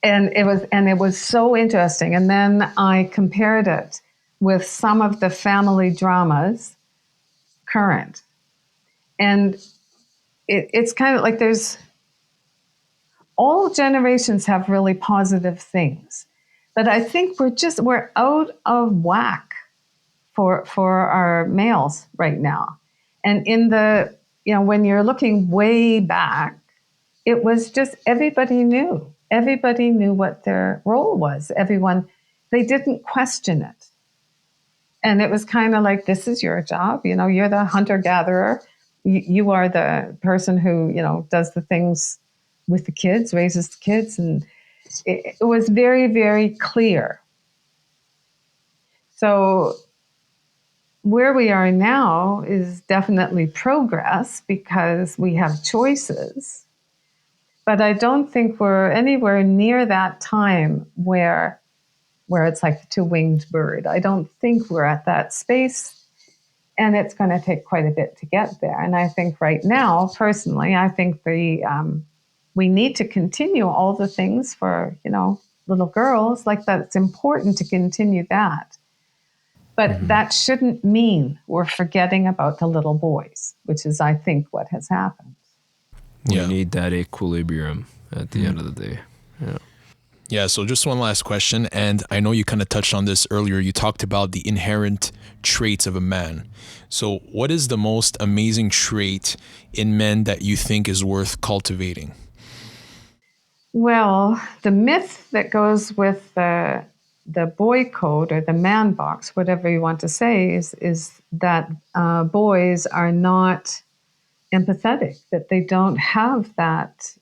and it was so interesting. And then I compared it with some of the family dramas current. And it's kind of like there's all generations have really positive things, but I think we're out of whack for our males right now. And in the, when you're looking way back, it was just everybody knew what their role was. They didn't question it. And it was kind of like, this is your job. You're the hunter-gatherer. You are the person who, does the things with the kids, raises the kids. And it was very, very clear. So where we are now is definitely progress because we have choices. But I don't think we're anywhere near that time where it's like the two-winged bird. I don't think we're at that space. And it's going to take quite a bit to get there. And I think right now, personally, I think we need to continue all the things for, little girls. Like that's important to continue that. But that shouldn't mean we're forgetting about the little boys, which is, I think, what has happened. We need that equilibrium at the end of the day. Yeah. Yeah, so just one last question, and I know you kind of touched on this earlier. You talked about the inherent traits of a man. So what is the most amazing trait in men that you think is worth cultivating? Well, the myth that goes with the boy code or the man box, whatever you want to say, is that boys are not empathetic, that they don't have that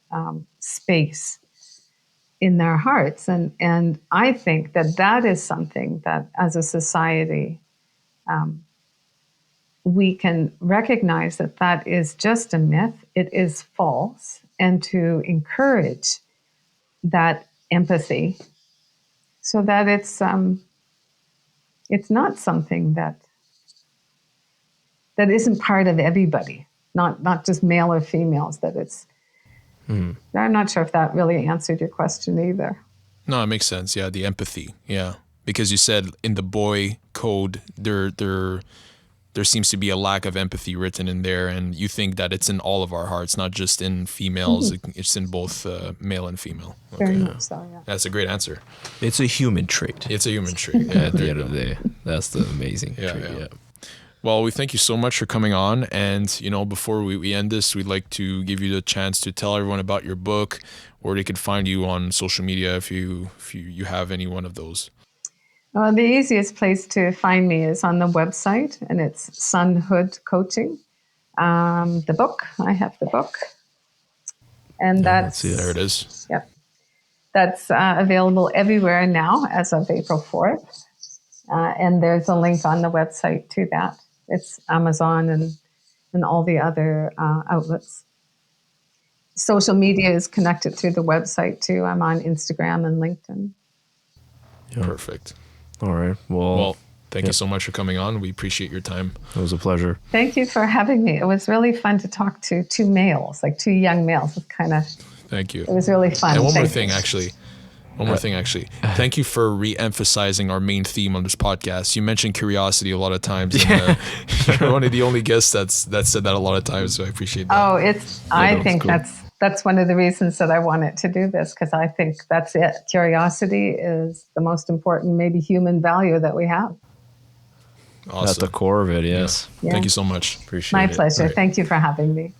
space in their hearts. And I think that is something that as a society, we can recognize that is just a myth. It is false. And to encourage that empathy so that it's not something that isn't part of everybody, not just male or females, that it's, I'm not sure if that really answered your question either. No, it makes sense. Yeah, the empathy. Yeah, because you said in the boy code there seems to be a lack of empathy written in there, and you think that it's in all of our hearts, not just in females. It's in both male and female. Okay. Very much so. Yeah. That's a great answer. It's a human trait. It's a human trait. At the end of the day, that's the amazing trait. Yeah. Well, we thank you so much for coming on. And, before we end this, we'd like to give you the chance to tell everyone about your book, where they could find you on social media if you have any one of those. Well, the easiest place to find me is on the website, and it's Sonhood Coaching. The book, I have the book. And let's see, there it is. Yep. That's available everywhere now as of April 4th. And there's a link on the website to that. It's Amazon and all the other outlets. Social media is connected through the website too. I'm on Instagram and LinkedIn. Yeah. Perfect. All right. Well, thank you so much for coming on. We appreciate your time. It was a pleasure. Thank you for having me. It was really fun to talk to two males, like two young males. Thank you. It was really fun. And one more thing, actually. Thank you for re-emphasizing our main theme on this podcast. You mentioned curiosity a lot of times. And, you're one of the only guests that said that a lot of times, so I appreciate that. Oh, I think cool. that's one of the reasons that I wanted to do this, because I think that's it. Curiosity is the most important, maybe human value that we have. Awesome. At the core of it, yes. Yeah. Thank you so much. Appreciate My it. pleasure. All right. Thank you for having me.